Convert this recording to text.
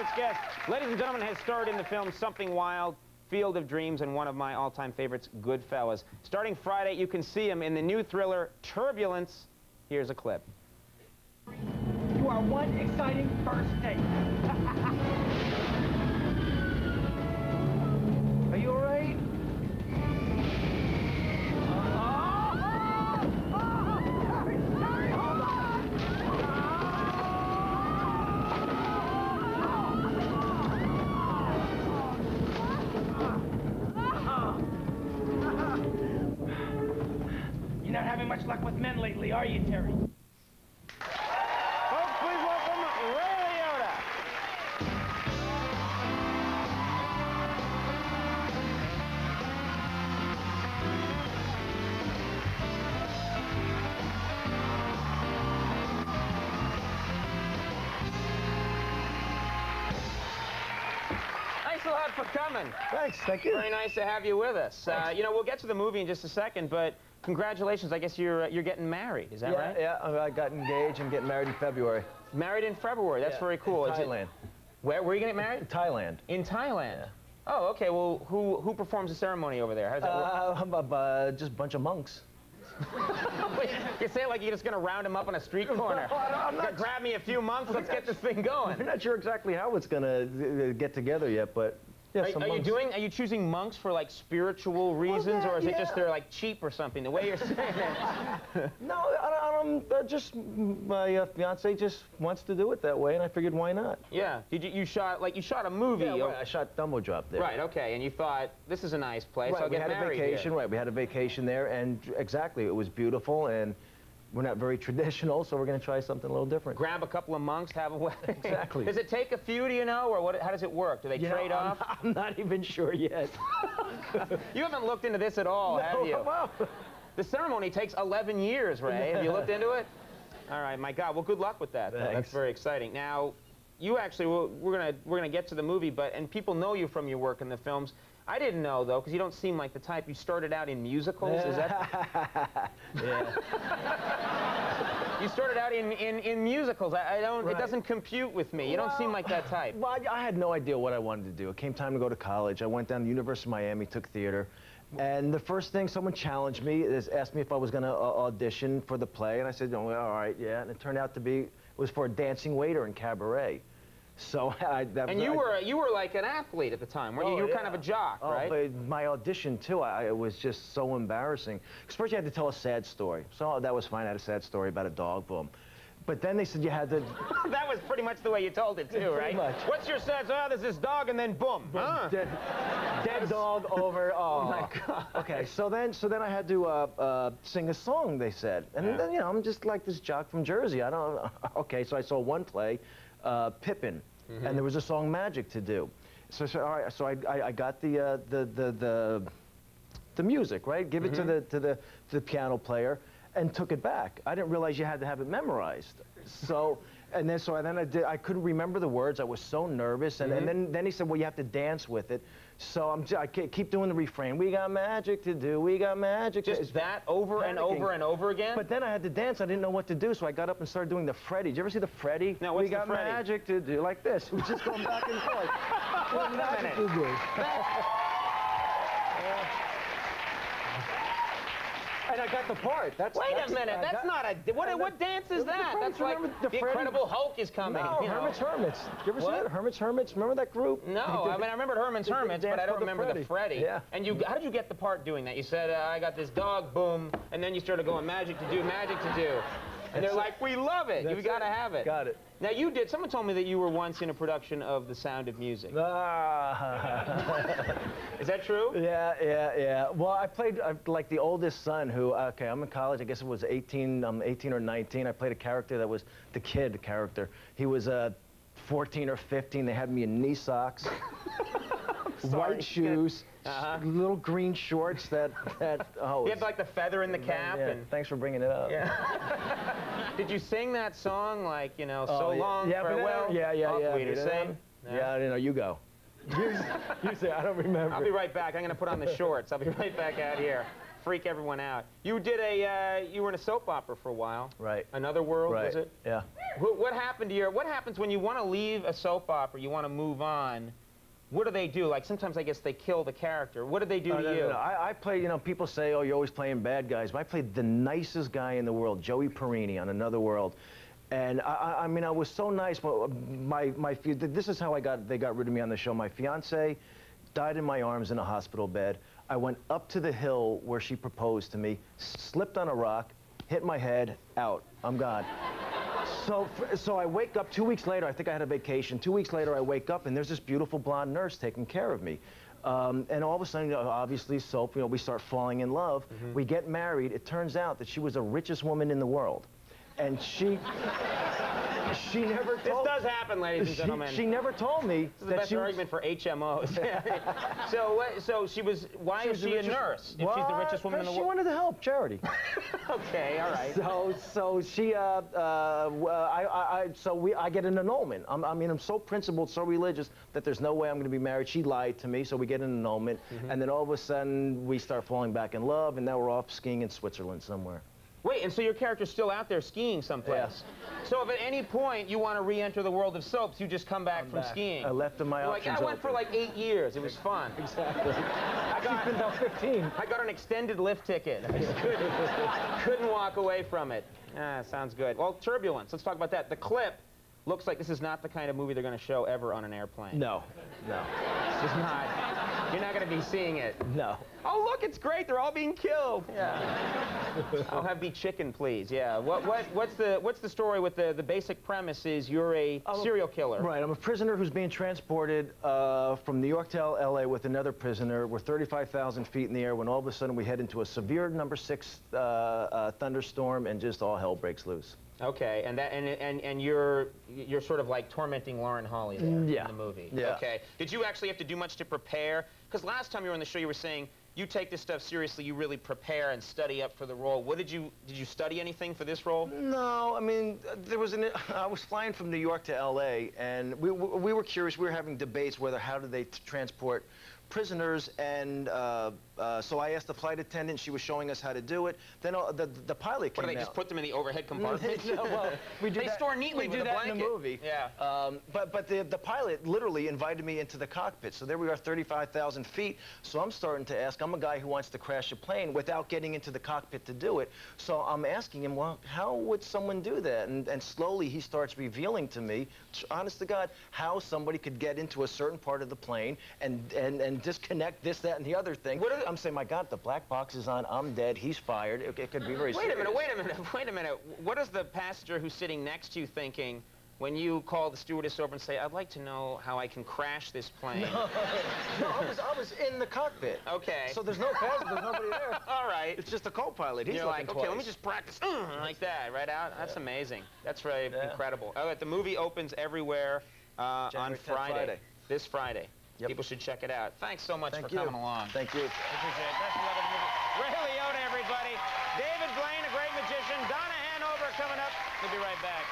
tonight's guest, ladies and gentlemen, has starred in the film Something Wild, Field of Dreams, and one of my all-time favorites, Goodfellas. Starting Friday, you can see him in the new thriller, Turbulence. Here's a clip. You are one exciting first date. Are you all right? Sorry, hold on. You're not having much luck with men lately, are you, Terry? Folks, please welcome Ray Liotta. Thanks a lot for coming. Thanks, thank you. Very nice to have you with us. You know, we'll get to the movie in just a second, but congratulations. I guess you're getting married. Is that right? Yeah, I got engaged. I'm getting married in February. Married in February. That's very cool. In Thailand. Where were you getting married? In Thailand. In Thailand. Yeah. Oh, okay. Well, who performs the ceremony over there? How does that work? Just a bunch of monks. Wait, you say it like you're just going to round them up on a street corner. I'm not. Grab me a few monks. Let's get this thing going. I'm not sure exactly how it's going to get together yet, but yeah, are you choosing monks for like spiritual reasons, or is it just they're like cheap or something? The way you're saying it. No, just my fiance just wants to do it that way, and I figured why not? Yeah. You shot a movie? Yeah, right. I shot Dumbo Drop there. Right. Okay. And you thought this is a nice place. Right. I'll get married We had a vacation. here. Right. We had a vacation there, and exactly, it was beautiful, and we're not very traditional, so we're going to try something a little different. Grab a couple of monks, have a wedding. Exactly. Does it take a few, do you know, or what? How does it work? Do they trade off? I'm not even sure yet. You haven't looked into this at all, have you? Well, the ceremony takes 11 years, Ray. Have you looked into it? All right, my God. Well, good luck with that. That's very exciting. Now, you actually, we're gonna get to the movie, and people know you from your work in the films. I didn't know, though, because you don't seem like the type. You started out in musicals, is that? Yeah. You started out in musicals. I don't. Right. It doesn't compute with me. You don't seem like that type. Well, I had no idea what I wanted to do. It came time to go to college. I went down to the University of Miami, took theater, and the first thing someone challenged me is asked me if I was going to audition for the play, and I said, oh, all right, yeah. And it turned out to be it was for a dancing waiter in cabaret. So you were like an athlete at the time, weren't you? You were kind of a jock, right? But my audition too, it was just so embarrassing. Because first you had to tell a sad story. So that was fine. I had a sad story about a dog, boom. But then they said you had to... That was pretty much the way you told it too, right? Pretty much. What's your sad? Oh, there's this dog, and then boom. Huh? Dead dog over. Oh my God. Okay, so then I had to sing a song. They said, and then I'm just like this jock from Jersey. I don't. Okay, so I saw one play. Pippin, and there was a song Magic to do. So all right, so I got the music, right? Give it to the piano player, and took it back. I didn't realize you had to have it memorized. So I couldn't remember the words. I was so nervous, and then he said, well, you have to dance with it. So I keep doing the refrain. We got magic to do. We got magic. Just that over and over and over again. But then I had to dance. I didn't know what to do, so I got up and started doing the Freddie. Did you ever see the Freddie? No, what's we got the Freddie? Magic to do, like this. We're just going back and forth. Wait a minute. And I got the part. Wait a minute. That's not a... What dance is that? That's like the Incredible Hulk is coming. No, Hermit's Hermits. You ever see it? Hermit's Hermits. Remember that group? No, I mean, I remember Herman's Hermits, but I don't remember the Freddie. Yeah. And how did you get the part doing that? You said, I got this dog, boom, and then you started going magic to do, magic to do. And they're like, we love it. You've got to have it. Got it. Now, someone told me that you were once in a production of The Sound of Music. Is that true? Yeah. Well, I played like the oldest son who, okay, I'm in college, I guess it was 18 or 19. I played a character that was the kid character. He was 14 or 15. They had me in knee socks, white shoes, little green shorts that you had like the feather in the cap. Yeah, and thanks for bringing it up. Yeah. Did you sing that song like, so long, farewell? Yeah. Sing? Yeah, I didn't know. You go. You say, I don't remember. I'll be right back. I'm going to put on the shorts. I'll be right back out here. Freak everyone out. You were in a soap opera for a while. Right. Another World, was it? Yeah. What happened to what happens when you want to leave a soap opera, you want to move on? What do they do? Like, sometimes I guess they kill the character. What do they do to you? No. I play, you know, people say, oh, you're always playing bad guys. But I played the nicest guy in the world, Joey Perini on Another World. And I mean, I was so nice. This is how they got rid of me on the show. My fiance died in my arms in a hospital bed. I went up to the hill where she proposed to me, slipped on a rock, hit my head, out. I'm gone. So I wake up 2 weeks later. I think I had a vacation. 2 weeks later, I wake up, and there's this beautiful blonde nurse taking care of me. And all of a sudden, obviously, soap, you know, we start falling in love. We get married. It turns out that she was the richest woman in the world. And she never told... This does happen, ladies and gentlemen. She never told me this is the best argument for HMOs. So she was... Why is she a nurse if she's the richest woman in the world? She wanted to help charity. Okay, all right. So I get an annulment. I mean, I'm so principled, so religious that there's no way I'm going to be married. She lied to me, so we get an annulment. And then all of a sudden, we start falling back in love, and now we're off skiing in Switzerland somewhere. Wait, and so your character's still out there skiing someplace? Yes. So if at any point you want to re-enter the world of soaps, you just come back from skiing? I left my options I went for like 8 years. It was fun. Exactly. She's been about 15. I got an extended lift ticket. I just couldn't walk away from it. Sounds good. Well, Turbulence. Let's talk about that. The clip looks like this is not the kind of movie they're going to show ever on an airplane. No. It's just not. You're not going to be seeing it. No. Oh, look, it's great. They're all being killed. Yeah. I'll have beef chicken, please. Yeah. What's the story with the basic premise is you're a serial killer. Right. I'm a prisoner who's being transported from New York to L.A. with another prisoner. We're 35,000 feet in the air when all of a sudden we head into a severe number 6 thunderstorm and just all hell breaks loose. Okay, and you're sort of like tormenting Lauren Holly there in the movie. Yeah. Okay. Did you actually have to do much to prepare? Because last time you were on the show, you were saying you take this stuff seriously. You really prepare and study up for the role. Did you study anything for this role? No, I mean I was flying from New York to L.A. and we were curious. We were having debates how do they transport prisoners, and so I asked the flight attendant. She was showing us how to do it. Then the pilot came out. What, do they just put them in the overhead compartment? No, well, they store neatly with a blanket. In the movie. Yeah. But the pilot literally invited me into the cockpit. So there we are, 35,000 feet. So I'm starting to ask. I'm a guy who wants to crash a plane without getting into the cockpit to do it. So I'm asking him, well, how would someone do that? And slowly he starts revealing to me, honest to God, how somebody could get into a certain part of the plane and disconnect this, that, and the other thing. I'm saying, my God, the black box is on. I'm dead. He's fired. It could be very serious. Wait a minute. What is the passenger who's sitting next to you thinking when you call the stewardess over and say, I'd like to know how I can crash this plane? No, I was in the cockpit. Okay. So there's no passenger, there's nobody there. All right. It's just a co-pilot. He's You're like, twice. okay, let me just practice like that, right out. That's amazing. That's really incredible. All right, the movie opens everywhere on Friday. This Friday. Yep. People should check it out. Thanks so much for coming along. Thank you. I appreciate it. Best of luck with the movie. Ray Liotta, everybody. David Blaine, a great magician. Donna Hanover coming up. We'll be right back.